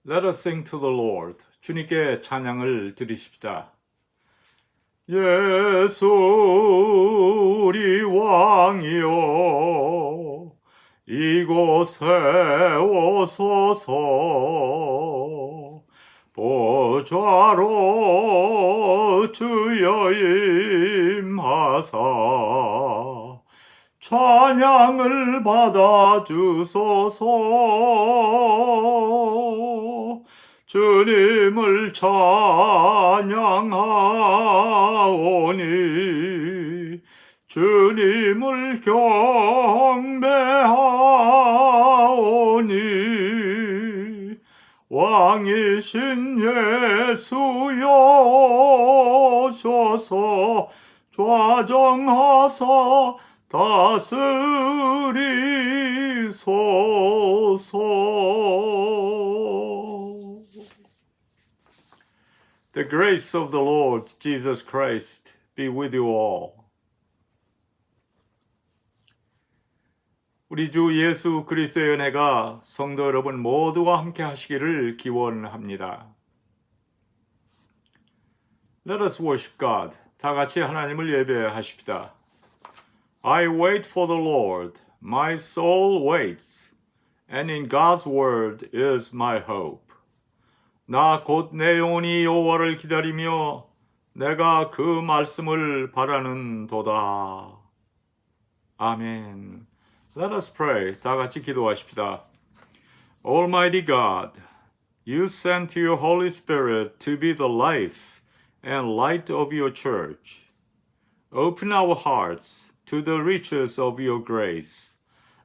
Let us sing to the Lord. 주님께 찬양을 드리십시다. 예수 우리 왕이여 이곳에 오소서 보좌로 주여 임하사 찬양을 받아주소서. 주님을 찬양하오니 주님을 경배하오니 왕이신 예수여 오셔서 좌정하사 다스리소서. The grace of the Lord Jesus Christ be with you all. 우리 주 예수 그리스도의 은혜가 성도 여러분 모두와 함께 하시기를 기원합니다. Let us worship God. 다 같이 하나님을 예배하십시다. I wait for the Lord. My soul waits. And in God's word is my hope. 나 곧 내 영혼이 여호와를 기다리며 내가 그 말씀을 바라는도다. 아멘. Let us pray. 다 같이 기도하십시다. Almighty God, you sent your Holy Spirit to be the life and light of your church. Open our hearts to the riches of your grace,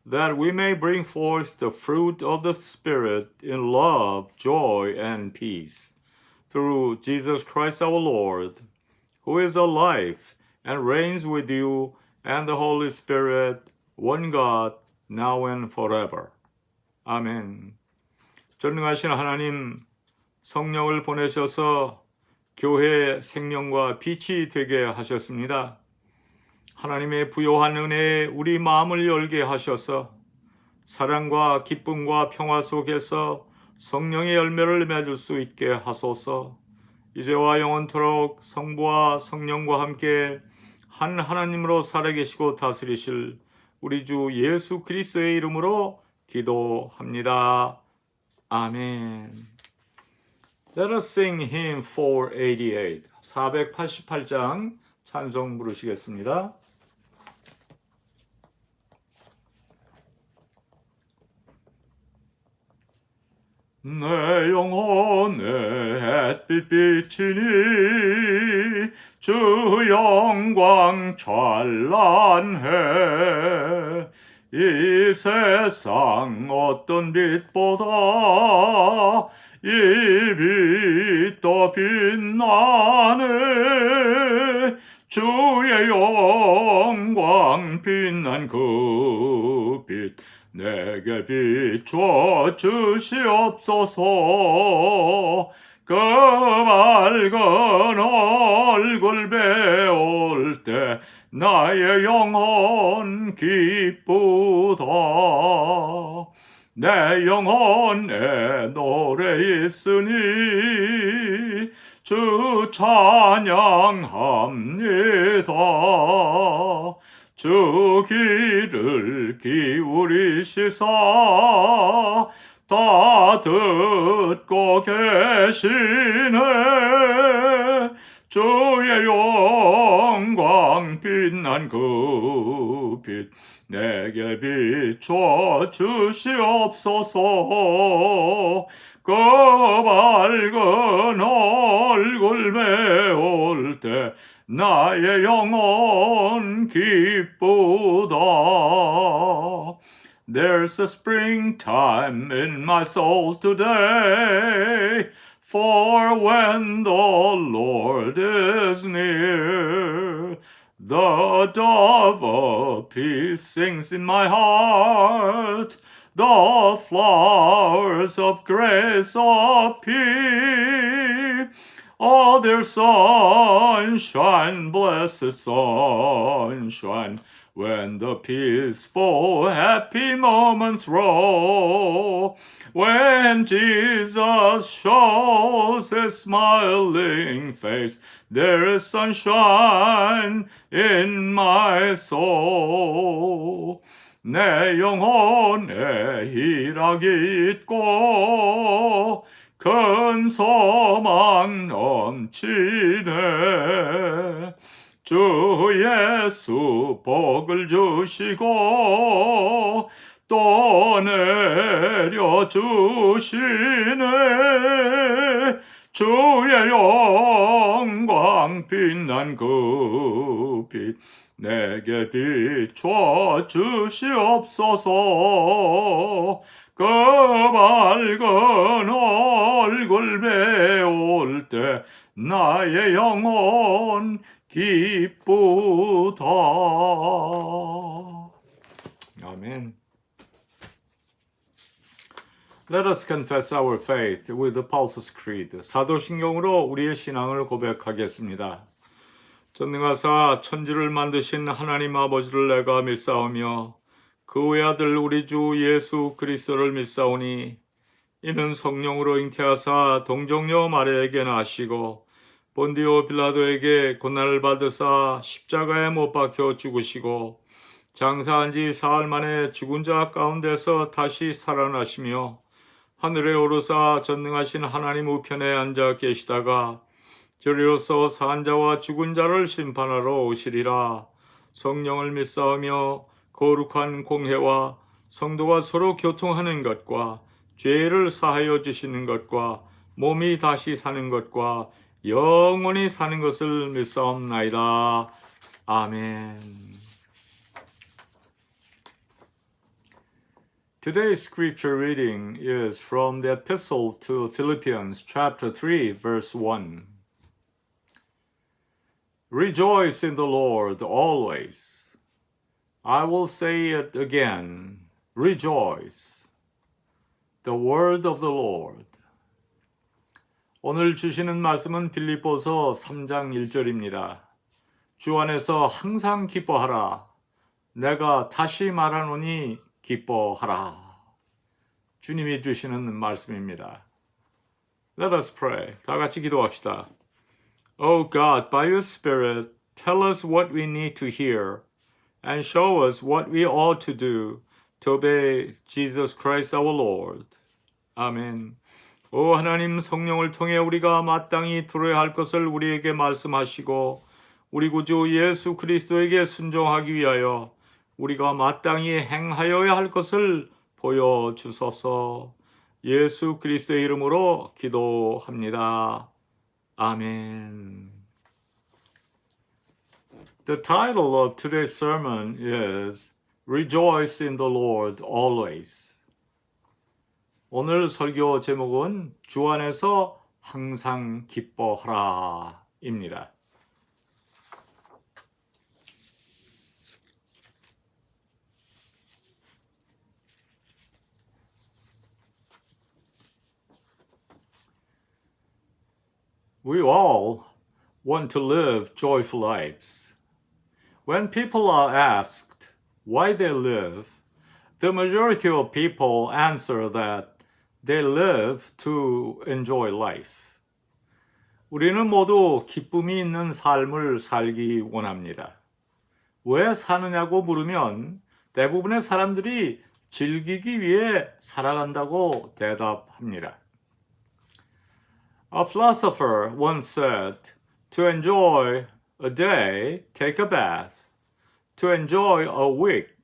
that we may bring forth the fruit of the Spirit in love, joy, and peace, through Jesus Christ our Lord, who is alive and reigns with you and the Holy Spirit, one God, now and forever. 아멘. 전능하신 하나님, 성령을 보내셔서 교회의 생명과 빛이 되게 하셨습니다. 하나님의 부요한 은혜에 우리 마음을 열게 하셔서 사랑과 기쁨과 평화 속에서 성령의 열매를 맺을 수 있게 하소서. 이제와 영원토록 성부와 성령과 함께 한 하나님으로 살아계시고 다스리실 우리 주 예수 그리스도의 이름으로 기도합니다. 아멘. Let us sing hymn 488. 488장 찬송 부르시겠습니다. 내 영혼의 햇빛 비치니 주 영광 찬란해. 이 세상 어떤 빛보다 이 빛 더 빛나네. 주의 영광 빛난 그 빛 내게 비춰 주시옵소서. 그 맑은 얼굴 배울 때 나의 영혼 기쁘다. 내 영혼에 노래 있으니 주 찬양합니다. 주 귀를 기울이시사 다 듣고 계시네. 주의 영광 빛난 그 빛 내게 비춰 주시옵소서. 그 밝은 얼굴 배울 때 나의 영혼 기쁘다. There's a springtime in my soul today, for when the Lord is near, the dove of peace sings in my heart, the flowers of grace appear. Oh, their sunshine, blessed sunshine, When the peaceful, happy moments roll, when Jesus shows his smiling face, there is sunshine in my soul. 내 영혼에 희락이 있고 큰 소망 넘치네. 주 예수 복을 주시고 또 내려주시네. 주의 영광 빛난 그 빛 내게 비춰 주시옵소서. 그 밝은 얼굴 배울 때 나의 영혼 기쁘다. 아멘. Let us confess our faith with the Apostles' Creed. 사도신경으로 우리의 신앙을 고백하겠습니다. 전능하사 천지를 만드신 하나님 아버지를 내가 믿사오며 그 외아들 우리 주 예수 그리스도를 믿사오니 이는 성령으로 잉태하사 동정녀 마리아에게 나시고 본디오 빌라도에게 고난을 받으사 십자가에 못 박혀 죽으시고 장사한 지 사흘 만에 죽은 자 가운데서 다시 살아나시며 하늘에 오르사 전능하신 하나님 우편에 앉아 계시다가 저리로서 산 자와 죽은 자를 심판하러 오시리라. 성령을 믿사오며 거룩한 공회와 성도가 서로 교통하는 것과 죄를 사하여 주시는 것과 몸이 다시 사는 것과 영원히 사는 것을 믿사옵나이다. 아멘. Today's scripture reading is from the Epistle to Philippians chapter 3 verse 1. Rejoice in the Lord always. I will say it again. Rejoice. The word of the Lord. 오늘 주시는 말씀은 빌립보서 3장 1절입니다. 주 안에서 항상 기뻐하라. 내가 다시 말하노니 기뻐하라. 주님이 주시는 말씀입니다. Let us pray. 다 같이 기도합시다. Oh God, by your Spirit, tell us what we need to hear and show us what we ought to do to obey Jesus Christ our Lord. 아멘. 오 하나님 성령을 통해 우리가 마땅히 들어야 할 것을 우리에게 말씀하시고 우리 구주 예수 그리스도에게 순종하기 위하여 우리가 마땅히 행하여야 할 것을 보여주소서. 예수 그리스도의 이름으로 기도합니다. 아멘. The title of today's sermon is Rejoice in the Lord always. 오늘 설교 제목은 주 안에서 항상 기뻐하라 입니다. We all want to live joyful lives. When people are asked why they live, the majority of people answer that they live to enjoy life. 우리는 모두 기쁨이 있는 삶을 살기 원합니다. 왜 사느냐고 물으면 대부분의 사람들이 즐기기 위해 살아간다고 대답합니다. A philosopher once said, to enjoy a day, take a bath. To enjoy a week,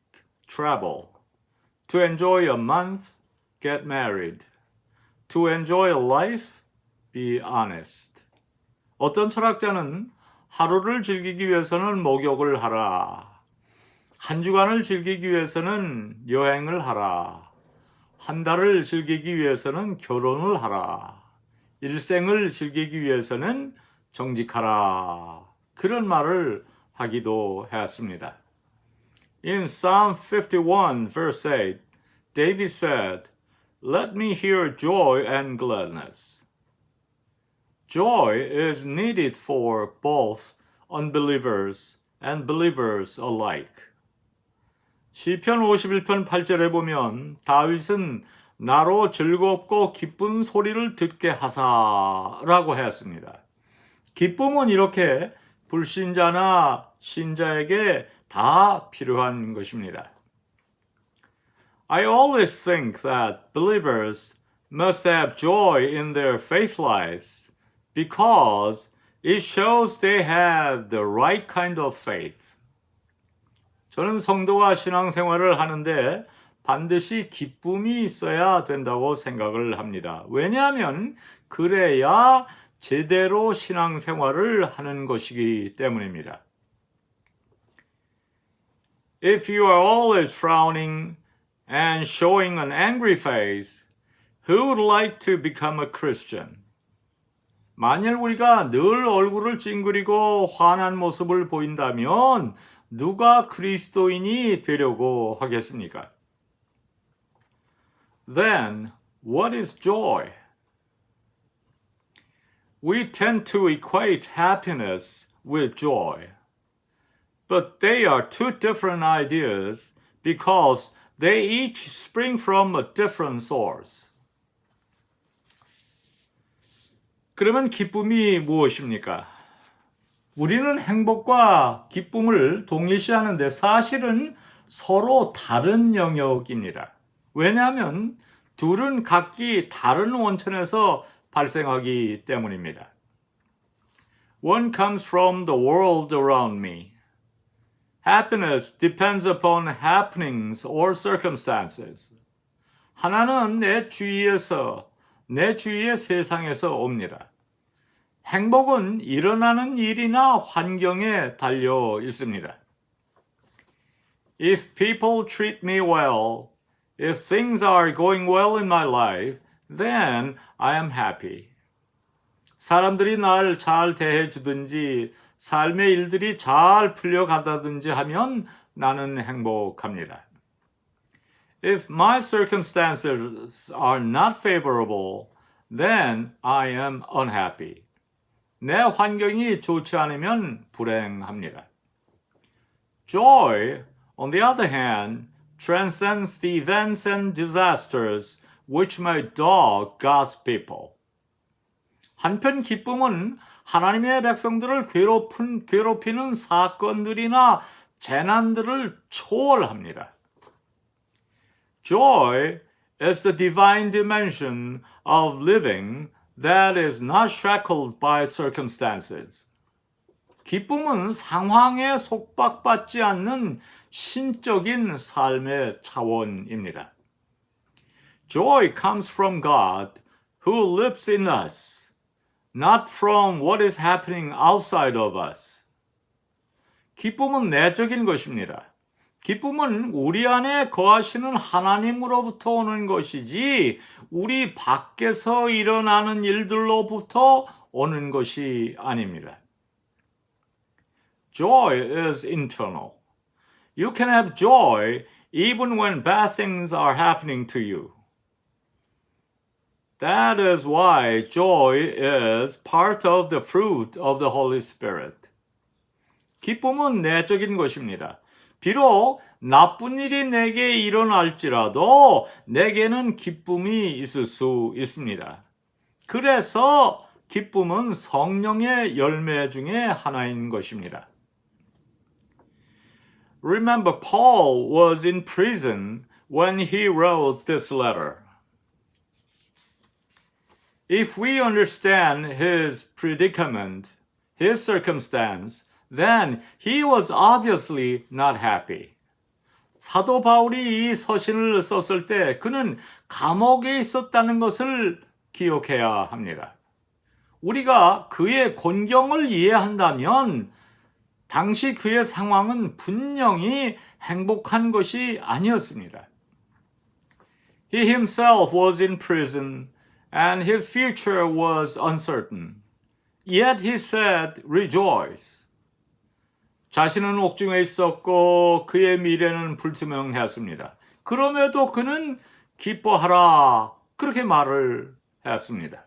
travel. To enjoy a month, get married. To enjoy a life, be honest. 어떤 철학자는 하루를 즐기기 위해서는 목욕을 하라. 한 주간을 즐기기 위해서는 여행을 하라. 한 달을 즐기기 위해서는 결혼을 하라. 일생을 즐기기 위해서는 정직하라. 그런 말을 하기도 했습니다. In Psalm 51 verse 8, David said, Let me hear joy and gladness. Joy is needed for both unbelievers and believers alike. 시편 51편 8절에 보면 다윗은 나로 즐겁고 기쁜 소리를 듣게 하사라고 했습니다. 기쁨은 이렇게 불신자나 신자에게 다 필요한 것입니다. I always think that believers must have joy in their faith lives because it shows they have the right kind of faith. 저는 성도가 신앙생활을 하는데 반드시 기쁨이 있어야 된다고 생각을 합니다. 왜냐하면 그래야 제대로 신앙생활을 하는 것이기 때문입니다. If you are always frowning and showing an angry face, who would like to become a Christian? 만일 우리가 늘 얼굴을 찡그리고 화난 모습을 보인다면 누가 그리스도인이 되려고 하겠습니까? Then, what is joy? We tend to equate happiness with joy, but they are two different ideas because they each spring from a different source. 그러면 기쁨이 무엇입니까? 우리는 행복과 기쁨을 동일시하는데 사실은 서로 다른 영역입니다. 왜냐하면 둘은 각기 다른 원천에서 발생하기 때문입니다. One comes from the world around me. Happiness depends upon happenings or circumstances. 하나는 내 주위에서, 내 주위의 세상에서 옵니다. 행복은 일어나는 일이나 환경에 달려 있습니다. If people treat me well, if things are going well in my life, then I am happy. 사람들이 날 잘 대해주든지 삶의 일들이 잘 풀려가다든지 하면 나는 행복합니다. If my circumstances are not favorable, then I am unhappy. 내 환경이 좋지 않으면 불행합니다. Joy, on the other hand, transcends the events and disasters which may dog God's people. 한편 기쁨은 하나님의 백성들을 괴롭히는 사건들이나 재난들을 초월합니다. Joy is the divine dimension of living that is not shackled by circumstances. 기쁨은 상황에 속박받지 않는 신적인 삶의 차원입니다. Joy comes from God who lives in us, not from what is happening outside of us. 기쁨은 내적인 것입니다. 기쁨은 우리 안에 거하시는 하나님으로부터 오는 것이지 우리 밖에서 일어나는 일들로부터 오는 것이 아닙니다. Joy is internal. You can have joy even when bad things are happening to you. That is why joy is part of the fruit of the Holy Spirit. 기쁨은 내적인 것입니다. 비록 나쁜 일이 내게 일어날지라도 내게는 기쁨이 있을 수 있습니다. 그래서 기쁨은 성령의 열매 중에 하나인 것입니다. Remember, Paul was in prison when he wrote this letter. If we understand his predicament, his circumstance, then he was obviously not happy. 사도 바울이 이 서신을 썼을 때 그는 감옥에 있었다는 것을 기억해야 합니다. 우리가 그의 곤경을 이해한다면 당시 그의 상황은 분명히 행복한 것이 아니었습니다. He himself was in prison and his future was uncertain. Yet he said, rejoice. 자신은 옥중에 있었고 그의 미래는 불투명했습니다. 그럼에도 그는 기뻐하라 그렇게 말을 했습니다.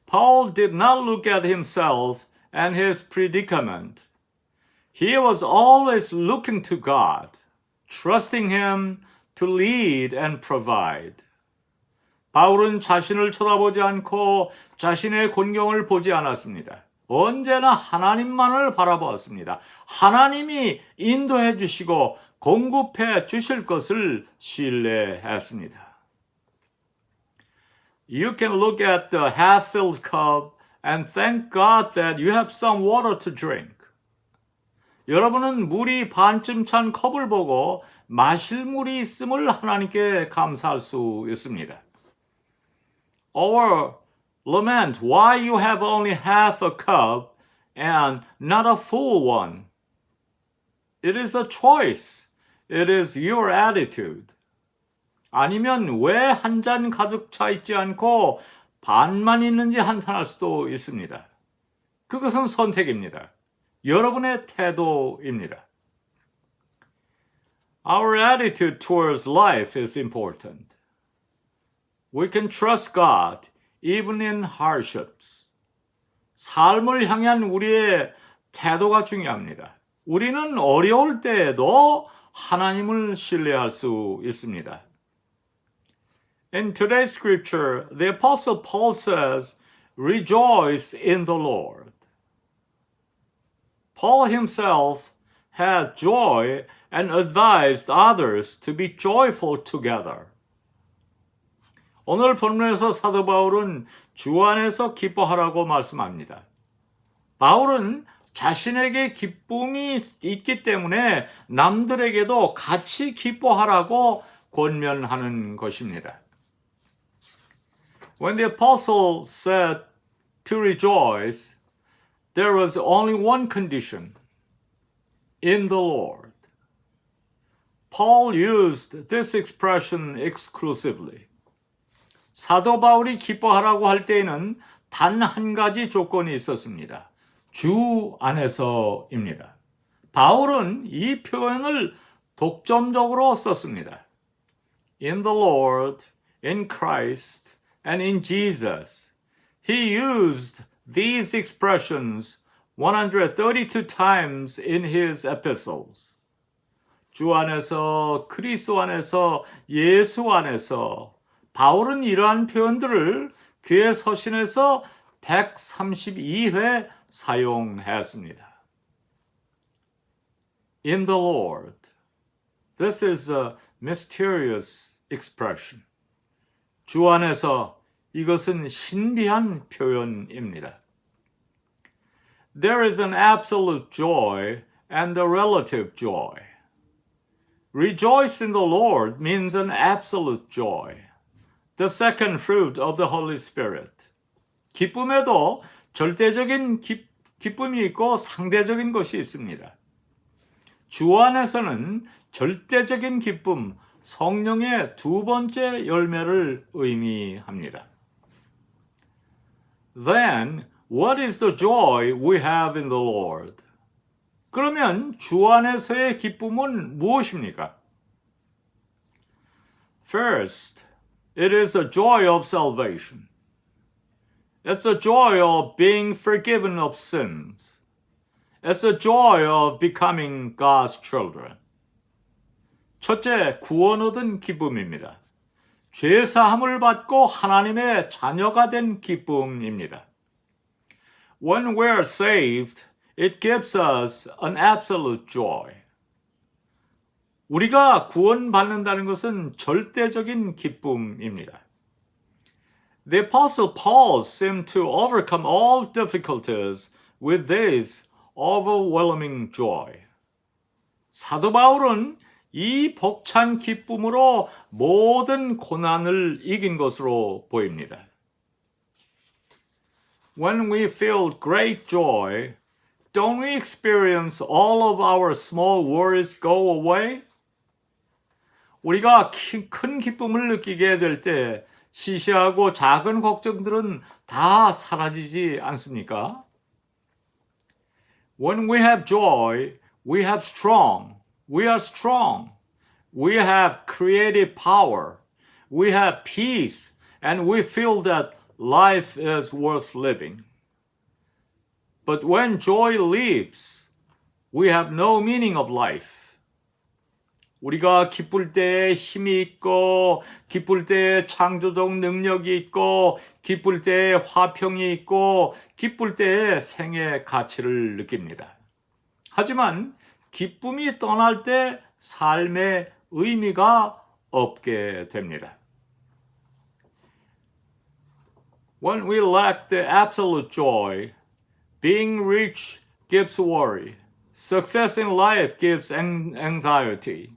Paul did not look at himself and his predicament. He was always looking to God. trusting him to lead and provide. 바울은 자신을 쳐다보지 않고 자신의 곤경을 보지 않았습니다. 언제나 하나님만을 바라보았습니다. 하나님이 인도해 주시고 공급해 주실 것을 신뢰했습니다. You can look at the half-filled cup and thank God that you have some water to drink. 여러분은 물이 반쯤 찬 컵을 보고 마실 물이 있음을 하나님께 감사할 수 있습니다. Or lament why you have only half a cup and not a full one. It is a choice. It is your attitude. 아니면 왜 한 잔 가득 차 있지 않고 반만 있는지 한탄할 수도 있습니다. 그것은 선택입니다. 여러분의 태도입니다. Our attitude towards life is important. We can trust God even in hardships. 삶을 향한 우리의 태도가 중요합니다. 우리는 어려울 때에도 하나님을 신뢰할 수 있습니다. In today's scripture, the Apostle Paul says, "Rejoice in the Lord." Paul himself had joy and advised others to be joyful together. 오늘 본문에서 사도 바울은 주 안에서 기뻐하라고 말씀합니다. 바울은 자신에게 기쁨이 있기 때문에 남들에게도 같이 기뻐하라고 권면하는 것입니다. When the apostle said to rejoice, there was only one condition: in the Lord. Paul used this expression exclusively. 사도 바울이 기뻐하라고 할 때에는 단 한 가지 조건이 있었습니다. 주 안에서입니다. 바울은 이 표현을 독점적으로 썼습니다. In the Lord, in Christ, and in Jesus. He used these expressions 132 times in his epistles. 주 안에서, 그리스도 안에서, 예수 안에서 바울은 이러한 표현들을 그의 서신에서 132회 사용했습니다. In the Lord. This is a mysterious expression. 주 안에서 이것은 신비한 표현입니다. There is an absolute joy and a relative joy. Rejoice in the Lord means an absolute joy. The second fruit of the Holy Spirit. 기쁨에도 절대적인 기쁨이 있고 상대적인 것이 있습니다. 주 안에서는 절대적인 기쁨, 성령의 두 번째 열매를 의미합니다. Then, what is the joy we have in the Lord? 그러면 주 안에서의 기쁨은 무엇입니까? First, it is the joy of salvation. It's the joy of being forgiven of sins. It's the joy of becoming God's children. 첫째, 구원 얻은 기쁨입니다. 죄 사함을 받고 하나님의 자녀가 된 기쁨입니다. When we are saved, it gives us an absolute joy. 우리가 구원받는다는 것은 절대적인 기쁨입니다. The Apostle Paul seemed to overcome all difficulties with this overwhelming joy. 사도 바울은 이 벅찬 기쁨으로 모든 고난을 이긴 것으로 보입니다. When we feel great joy, don't we experience all of our small worries go away? 우리가 큰 기쁨을 느끼게 될 때 시시하고 작은 걱정들은 다 사라지지 않습니까? When we have joy, we are strong. We have creative power. We have peace. And we feel that life is worth living. But when joy leaves, we have no meaning of life. 우리가 기쁠 때 힘이 있고, 기쁠 때 창조적 능력이 있고, 기쁠 때 화평이 있고, 기쁠 때 생의 가치를 느낍니다. 하지만 기쁨이 떠날 때 삶의 의미가 없게 됩니다. When we lack the absolute joy, being rich gives worry. Success in life gives anxiety.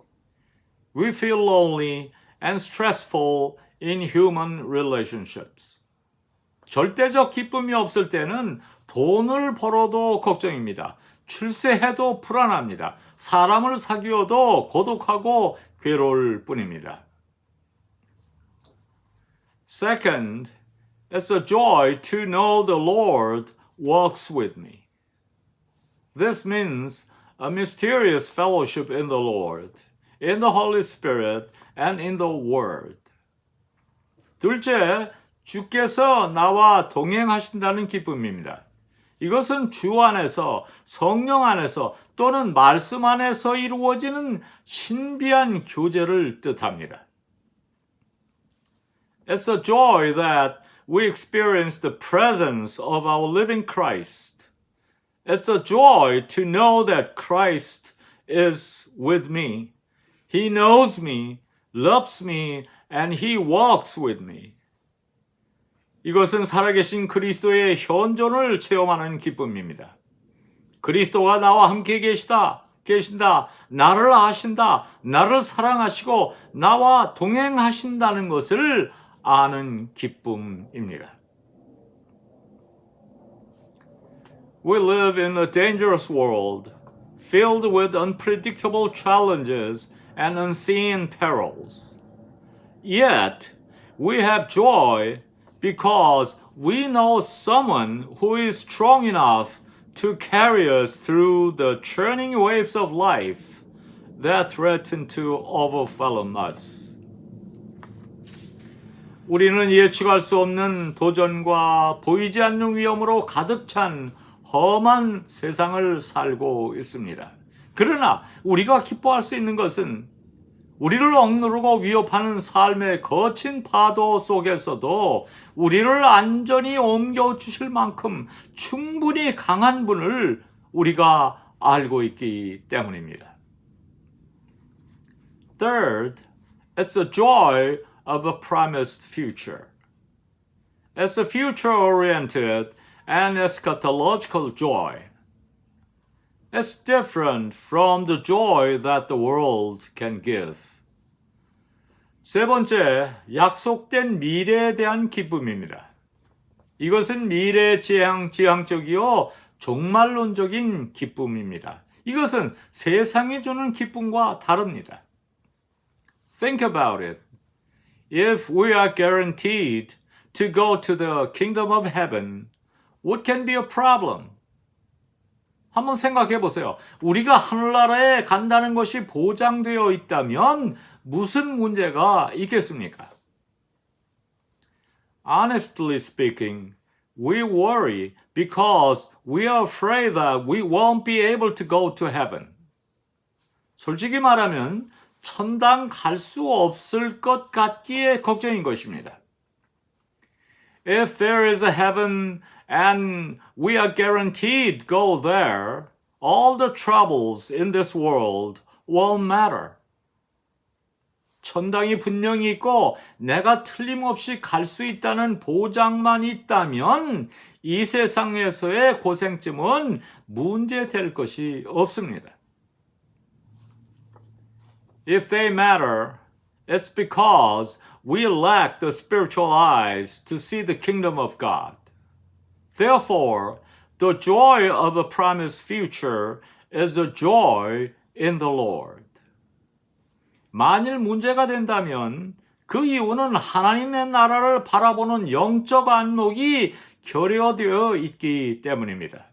We feel lonely and stressful in human relationships. 절대적 기쁨이 없을 때는 돈을 벌어도 걱정입니다. 출세해도 불안합니다. 사람을 사귀어도 고독하고 괴로울 뿐입니다. Second, it's a joy to know the Lord walks with me. This means a mysterious fellowship in the Lord, in the Holy Spirit, and in the Word. 둘째, 주께서 나와 동행하신다는 기쁨입니다. 이것은 주 안에서, 성령 안에서 또는 말씀 안에서 이루어지는 신비한 교제를 뜻합니다. It's a joy that we experience the presence of our living Christ. It's a joy to know that Christ is with me. He knows me, loves me, and He walks with me. 이것은 살아계신 그리스도의 현존을 체험하는 기쁨입니다. 그리스도가 나와 함께 계신다, 나를 아신다, 나를 사랑하시고 나와 동행하신다는 것을 아는 기쁨입니다. We live in a dangerous world, filled with unpredictable challenges and unseen perils. Yet, we have joy because we know someone who is strong enough to carry us through the churning waves of life that threaten to overwhelm us. 우리는 예측할 수 없는 도전과 보이지 않는 위험으로 가득 찬 험한 세상을 살고 있습니다. 그러나 우리가 기뻐할 수 있는 것은 우리를 억누르고 위협하는 삶의 거친 파도 속에서도 우리를 안전히 옮겨주실 만큼 충분히 강한 분을 우리가 알고 있기 때문입니다. Third, it's the joy of a promised future. It's a future-oriented and eschatological joy. It's different from the joy that the world can give. 세 번째, 약속된 미래에 대한 기쁨입니다. 이것은 미래지향적이요 종말론적인 기쁨입니다. 이것은 세상이 주는 기쁨과 다릅니다. Think about it. If we are guaranteed to go to the kingdom of heaven, what can be a problem? 한번 생각해 보세요. 우리가 하늘나라에 간다는 것이 보장되어 있다면 무슨 문제가 있겠습니까? Honestly speaking, we worry because we are afraid that we won't be able to go to heaven. 솔직히 말하면 천당 갈 수 없을 것 같기에 걱정인 것입니다. If there is a heaven and we are guaranteed go there, all the troubles in this world won't matter. 천당이 분명히 있고 내가 틀림없이 갈 수 있다는 보장만 있다면 이 세상에서의 고생쯤은 문제될 것이 없습니다. If they matter, it's because we lack the spiritual eyes to see the kingdom of God. Therefore, the joy of a promised future is a joy in the Lord. 만일 문제가 된다면 그 이유는 하나님의 나라를 바라보는 영적 안목이 결여되어 있기 때문입니다.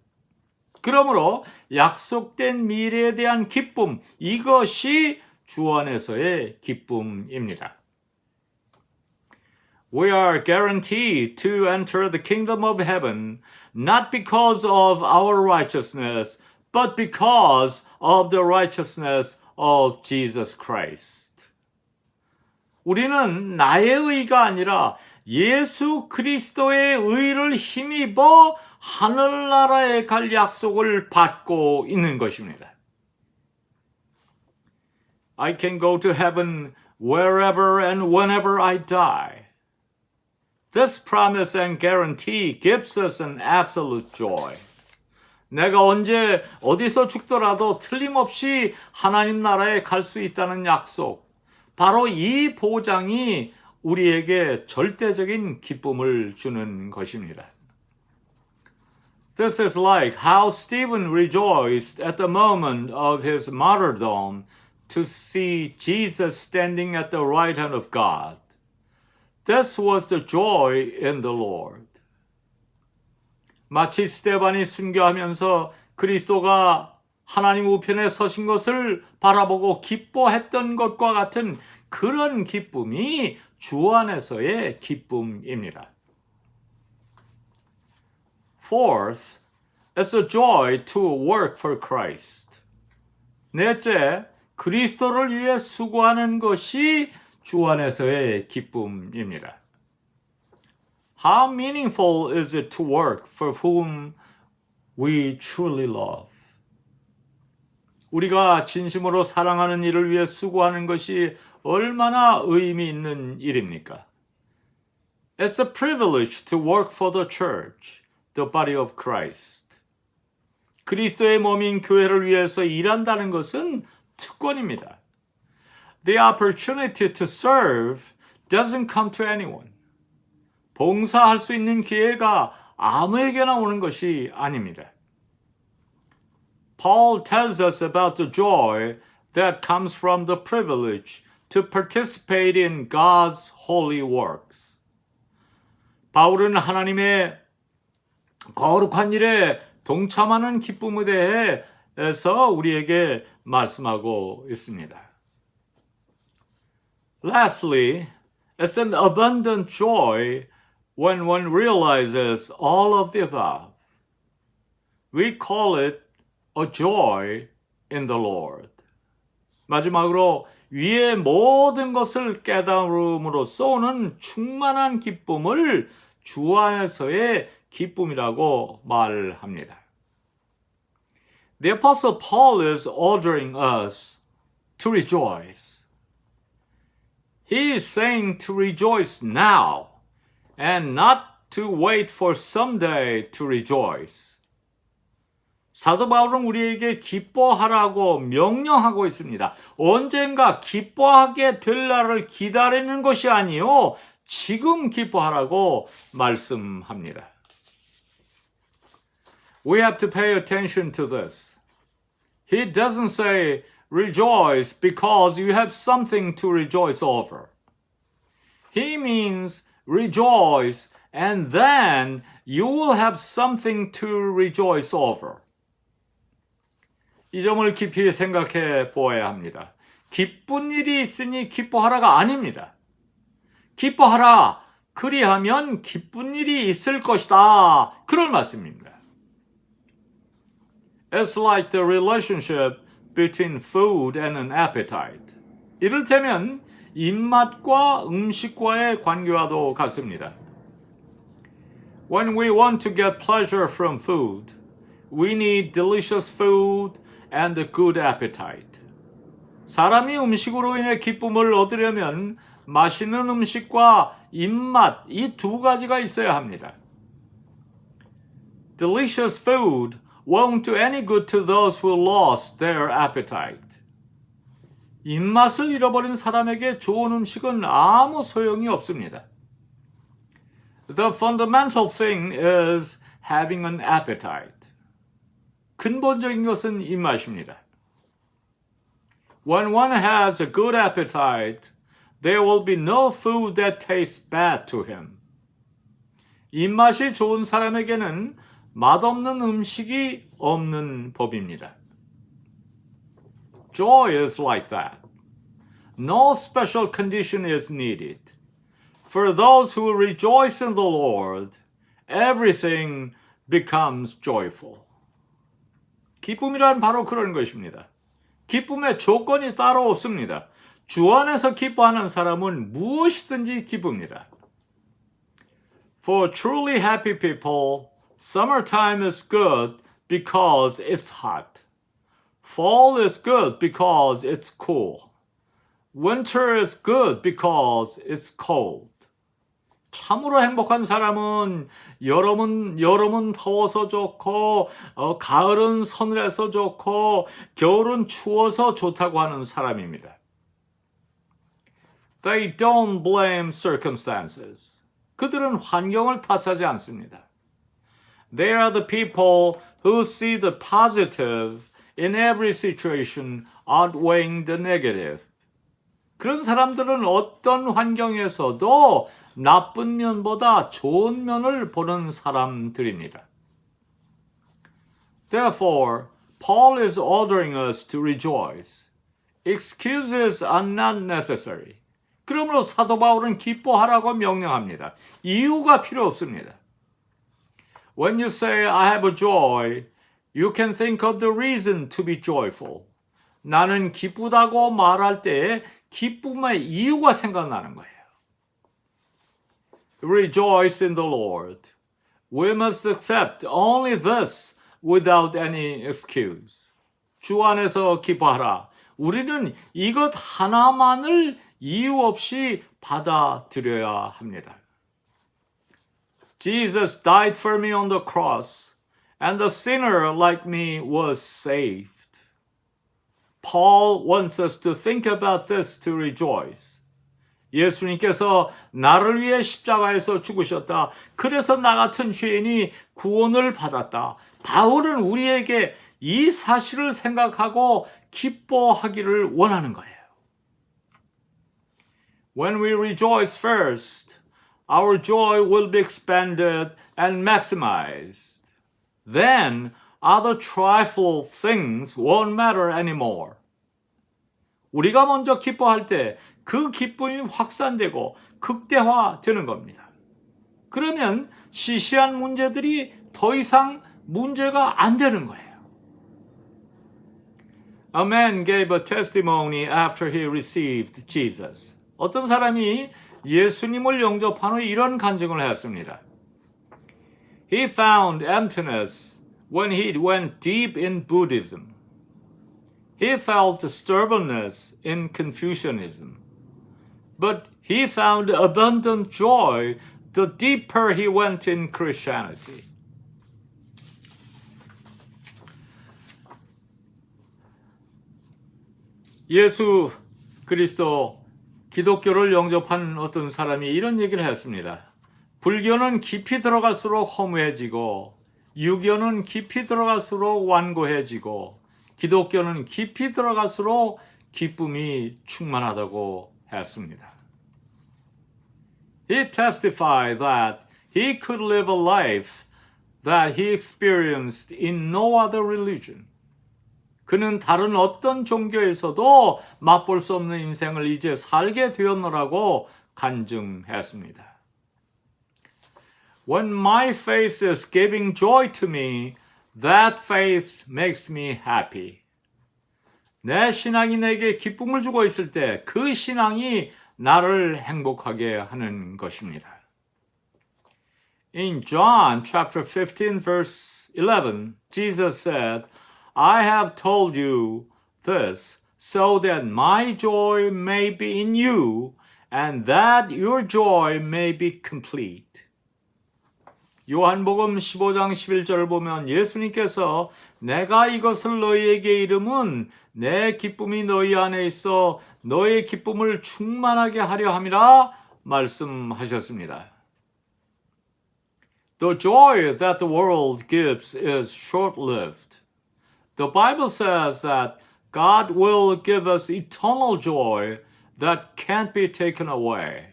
그러므로 약속된 미래에 대한 기쁨, 이것이 주 안에서의 기쁨입니다. We are guaranteed to enter the kingdom of heaven not because of our righteousness, but because of the righteousness of Jesus Christ. 우리는 나의 의가 아니라 예수 그리스도의 의를 힘입어 하늘나라에 갈 약속을 받고 있는 것입니다. I can go to heaven wherever and whenever I die. This promise and guarantee gives us an absolute joy. 내가 언제 어디서 죽더라도 틀림없이 하나님 나라에 갈 수 있다는 약속. 바로 이 보장이 우리에게 절대적인 기쁨을 주는 것입니다. This is like how Stephen rejoiced at the moment of his martyrdom to see Jesus standing at the right hand of God. This was the joy in the Lord. 마치 스데반이 순교하면서 그리스도가 하나님 우편에 서신 것을 바라보고 기뻐했던 것과 같은 그런 기쁨이 주 안에서의 기쁨입니다. Fourth, it's a joy to work for Christ. 넷째, 그리스도를 위해 수고하는 것이 주 안에서의 기쁨입니다. How meaningful is it to work for whom we truly love? 우리가 진심으로 사랑하는 이를 위해 수고하는 것이 얼마나 의미 있는 일입니까? It's a privilege to work for the church, the body of Christ. 그리스도의 몸인 교회를 위해서 일한다는 것은 특권입니다. The opportunity to serve doesn't come to anyone. 봉사할 수 있는 기회가 아무에게나 오는 것이 아닙니다. Paul tells us about the joy that comes from the privilege to participate in God's holy works. 바울은 하나님의 거룩한 일에 동참하는 기쁨에 대해서 우리에게 말씀하고 있습니다. Lastly, it's an abundant joy when one realizes all of the above. We call it a joy in the Lord. 마지막으로 위의 모든 것을 깨달음으로써 오는 충만한 기쁨을 주 안에서의 기쁨이라고 말합니다. The Apostle Paul is ordering us to rejoice. He is saying to rejoice now and not to wait for someday to rejoice. 사도 바울은 우리에게 기뻐하라고 명령하고 있습니다. 언젠가 기뻐하게 될 날을 기다리는 것이 아니요, 지금 기뻐하라고 말씀합니다. We have to pay attention to this. He doesn't say rejoice because you have something to rejoice over. He means rejoice and then you will have something to rejoice over. 이 점을 깊이 생각해 보아야 합니다. 기쁜 일이 있으니 기뻐하라가 아닙니다. 기뻐하라. 그리하면 기쁜 일이 있을 것이다. 그런 말씀입니다. It's like the relationship between food and an appetite. 이를테면 입맛과 음식과의 관계와도 같습니다. When we want to get pleasure from food, we need delicious food and a good appetite. 사람이 음식으로 인해 기쁨을 얻으려면 맛있는 음식과 입맛, 이 두 가지가 있어야 합니다. Delicious food won't do any good to those who lost their appetite. 입맛을 잃어버린 사람에게 좋은 음식은 아무 소용이 없습니다. The fundamental thing is having an appetite. 근본적인 것은 입맛입니다. When one has a good appetite, there will be no food that tastes bad to him. 입맛이 좋은 사람에게는 맛없는 음식이 없는 법입니다. Joy is like that. No special condition is needed. For those who rejoice in the Lord, everything becomes joyful. 기쁨이란 바로 그런 것입니다. 기쁨의 조건이 따로 없습니다. 주 안에서 기뻐하는 사람은 무엇이든지 기쁩니다. For truly happy people, summertime is good because it's hot. Fall is good because it's cool. Winter is good because it's cold. 참으로 행복한 사람은 여름은 더워서 좋고 가을은 서늘해서 좋고 겨울은 추워서 좋다고 하는 사람입니다. They don't blame circumstances. 그들은 환경을 탓하지 않습니다. They are the people who see the positive in every situation outweighing the negative. 그런 사람들은 어떤 환경에서도 나쁜 면보다 좋은 면을 보는 사람들입니다. Therefore, Paul is ordering us to rejoice. Excuses are not necessary. 그러므로 사도 바울은 기뻐하라고 명령합니다. 이유가 필요 없습니다. When you say I have a joy, you can think of the reason to be joyful. 나는 기쁘다고 말할 때 기쁨의 이유가 생각나는 거예요. Rejoice in the Lord. We must accept only this without any excuse. 주 안에서 기뻐하라. 우리는 이것 하나만을 이유 없이 받아들여야 합니다. Jesus died for me on the cross, and the sinner like me was saved. Paul wants us to think about this to rejoice. 예수님께서 나를 위해 십자가에서 죽으셨다. 그래서 나 같은 죄인이 구원을 받았다. 바울은 우리에게 이 사실을 생각하고 기뻐하기를 원하는 거예요. When we rejoice first, our joy will be expanded and maximized. Then other trifle things won't matter anymore. 우리가 먼저 기뻐할 때 그 기쁨이 확산되고 극대화되는 겁니다. 그러면 시시한 문제들이 더 이상 문제가 안 되는 거예요. A man gave a testimony after he received Jesus. 어떤 사람이 예수님을 영접한 후에 이런 간증을 했습니다. He found emptiness when he went deep in Buddhism. He felt stubbornness in Confucianism. But he found abundant joy the deeper he went in Christianity. 예수 그리스도 기독교를 영접한 어떤 사람이 이런 얘기를 했습니다. 불교는 깊이 들어갈수록 허무해지고 유교는 깊이 들어갈수록 완고해지고 기독교는 깊이 들어갈수록 기쁨이 충만하다고 했습니다. He testified that he could live a life that he experienced in no other religion. 그는 다른 어떤 종교에서도 맛볼 수 없는 인생을 이제 살게 되었노라고 간증했습니다. When my faith is giving joy to me, that faith makes me happy. 내 신앙이 내게 기쁨을 주고 있을 때 그 신앙이 나를 행복하게 하는 것입니다. In John chapter 15 verse 11, Jesus said, I have told you this so that my joy may be in you and that your joy may be complete. 요한복음 15장 11절을 보면 예수님께서 내가 이것을 너희에게 이름은 내 기쁨이 너희 안에 있어 너의 기쁨을 충만하게 하려 함이라 말씀하셨습니다. The joy that the world gives is short-lived. The Bible says that God will give us eternal joy that can't be taken away.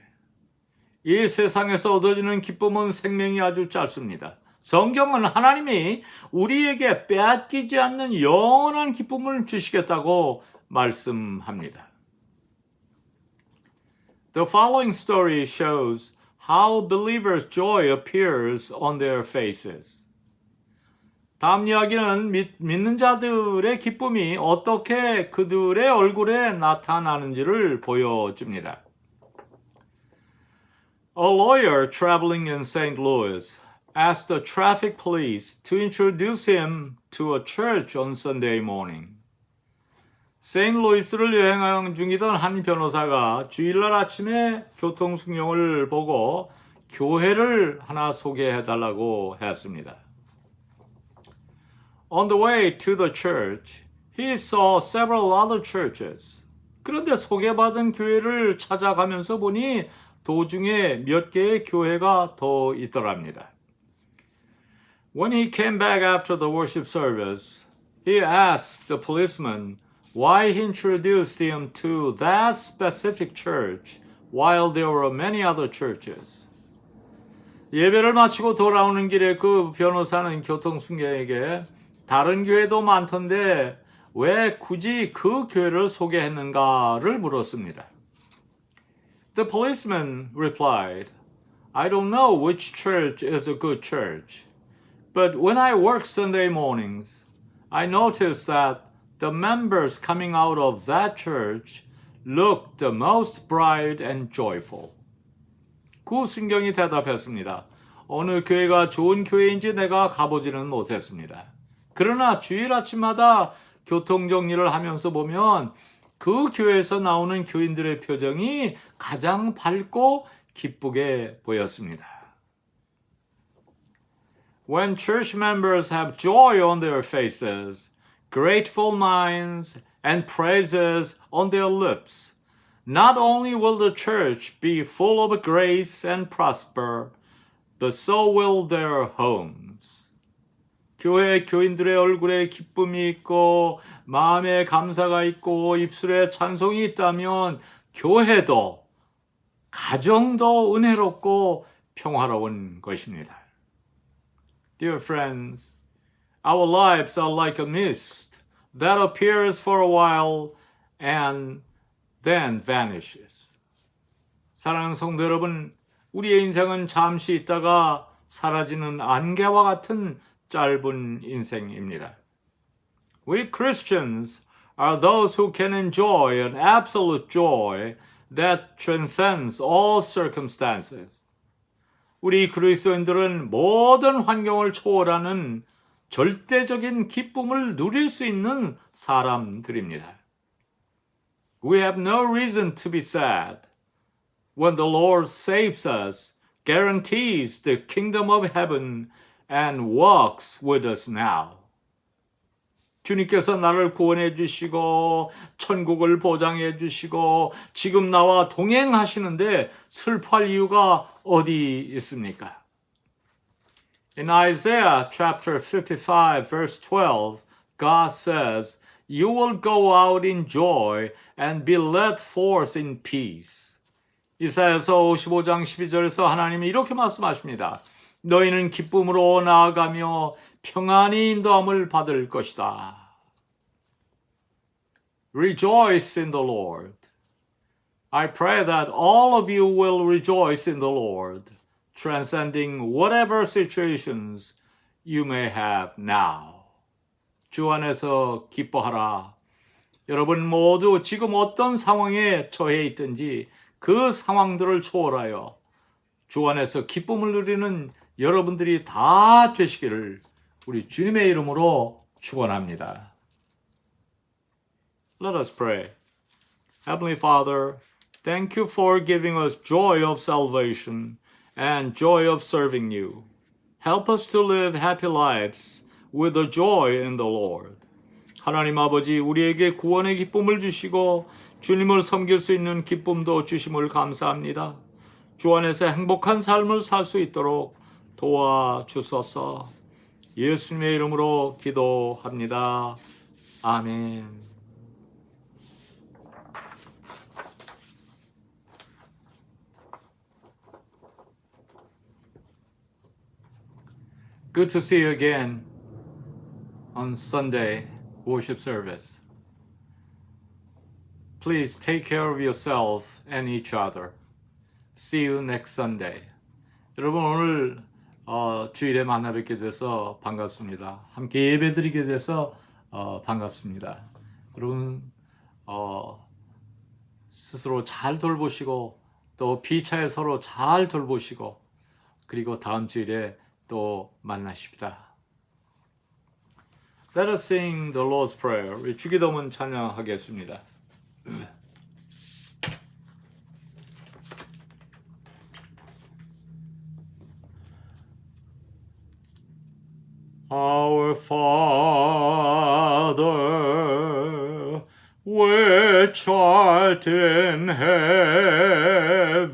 이 세상에서 얻어지는 기쁨은 생명이 아주 짧습니다. 성경은 하나님이 우리에게 빼앗기지 않는 영원한 기쁨을 주시겠다고 말씀합니다. The following story shows how believers' joy appears on their faces. 다음 이야기는 믿는 자들의 기쁨이 어떻게 그들의 얼굴에 나타나는지를 보여줍니다. A lawyer traveling in St. Louis asked the traffic police to introduce him to a church on Sunday morning. 세인트루이스를 여행 중이던 한 변호사가 주일날 아침에 교통순경을 보고 교회를 하나 소개해달라고 했습니다. On the way to the church, he saw several other churches. 그런데 소개받은 교회를 찾아가면서 보니 도중에 몇 개의 교회가 더 있더랍니다. When he came back after the worship service, he asked the policeman why he introduced him to that specific church while there were many other churches. 예배를 마치고 돌아오는 길에 그 변호사는 교통순경에게 다른 교회도 많던데 왜 굳이 그 교회를 소개했는가를 물었습니다. The policeman replied, I don't know which church is a good church, but when I work Sunday mornings, I notice that the members coming out of that church look the most bright and joyful. 그 순경이 대답했습니다. 어느 교회가 좋은 교회인지 내가 가보지는 못했습니다. 그러나 주일 아침마다 교통정리를 하면서 보면 그 교회에서 나오는 교인들의 표정이 가장 밝고 기쁘게 보였습니다. When church members have joy on their faces, grateful minds, and praises on their lips, not only will the church be full of grace and prosper, but so will their homes. 교회 교인들의 얼굴에 기쁨이 있고 마음에 감사가 있고 입술에 찬송이 있다면 교회도 가정도 은혜롭고 평화로운 것입니다. Dear friends, our lives are like a mist that appears for a while and then vanishes. 사랑하는 성도 여러분, 우리의 인생은 잠시 있다가 사라지는 안개와 같은 짧은 인생입니다. We Christians are those who can enjoy an absolute joy that transcends all circumstances. 우리 그리스도인들은 모든 환경을 초월하는 절대적인 기쁨을 누릴 수 있는 사람들입니다. We have no reason to be sad when the Lord saves us, guarantees the kingdom of heaven, and walks with us now. 주님께서 나를 구원해 주시고 천국을 보장해 주시고 지금 나와 동행하시는데 슬퍼할 이유가 어디 있습니까? In Isaiah chapter 55 verse 12, God says, You will go out in joy and be led forth in peace. 이사야서 55장 12절에서 하나님이 이렇게 말씀하십니다. 너희는 기쁨으로 나아가며 평안히 인도함을 받을 것이다. Rejoice in the Lord. I pray that all of you will rejoice in the Lord, transcending whatever situations you may have now. 주 안에서 기뻐하라. 여러분 모두 지금 어떤 상황에 처해 있든지 그 상황들을 초월하여 주 안에서 기쁨을 누리는 여러분들이 다 되시기를 우리 주님의 이름으로 축원합니다. Let us pray. Heavenly Father, thank you for giving us joy of salvation and joy of serving you. Help us to live happy lives with the joy in the Lord. 하나님 아버지, 우리에게 구원의 기쁨을 주시고 주님을 섬길 수 있는 기쁨도 주심을 감사합니다. 주 안에서 행복한 삶을 살 수 있도록 도와주소서. 예수님의 이름으로 기도합니다. 아멘. Good to see you again on Sunday worship service. Please take care of yourself and each other. See you next Sunday. 여러분 오늘 주일에 만나 뵙게 돼서 반갑습니다. 함께 예배드리게 돼서 반갑습니다. 여러분 스스로 잘 돌보시고 또 피차에 서로 잘 돌보시고 그리고 다음 주일에 또 만나십시다. Let us sing the Lord's Prayer. 우리 주기도문 찬양하겠습니다. Our Father, which art in heaven,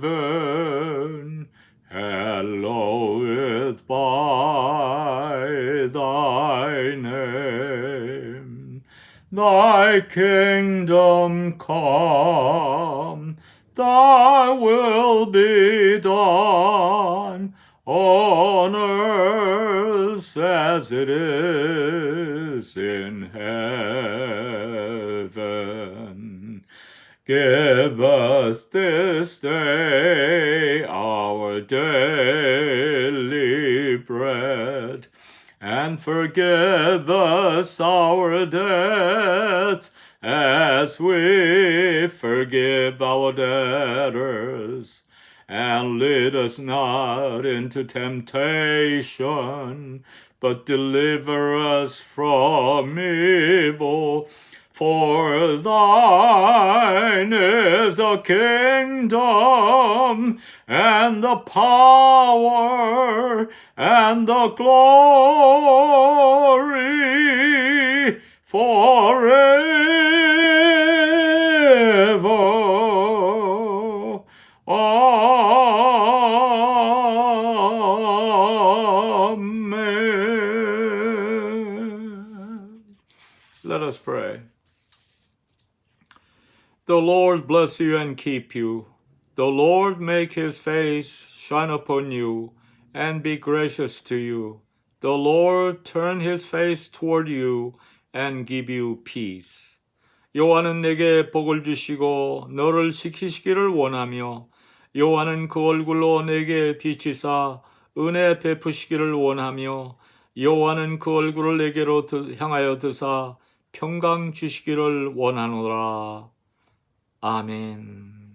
hallowed by thy name. Thy kingdom come, thy will be done, on earth as it is in heaven. Give us this day our daily bread, and forgive us our debts as we forgive our debtors. And lead us not into temptation, but deliver us from evil. For thine is the kingdom, and the power, and the glory, forever. Amen. Let us pray. The Lord bless you and keep you. The Lord make his face shine upon you and be gracious to you. The Lord turn his face toward you and give you peace. 여호와는 내게 복을 주시고 너를 지키시기를 원하며 여호와는 그 얼굴로 내게 비치사 은혜 베푸시기를 원하며 여호와는 그 얼굴을 내게로 향하여 드사 평강 주시기를 원하노라. 아멘.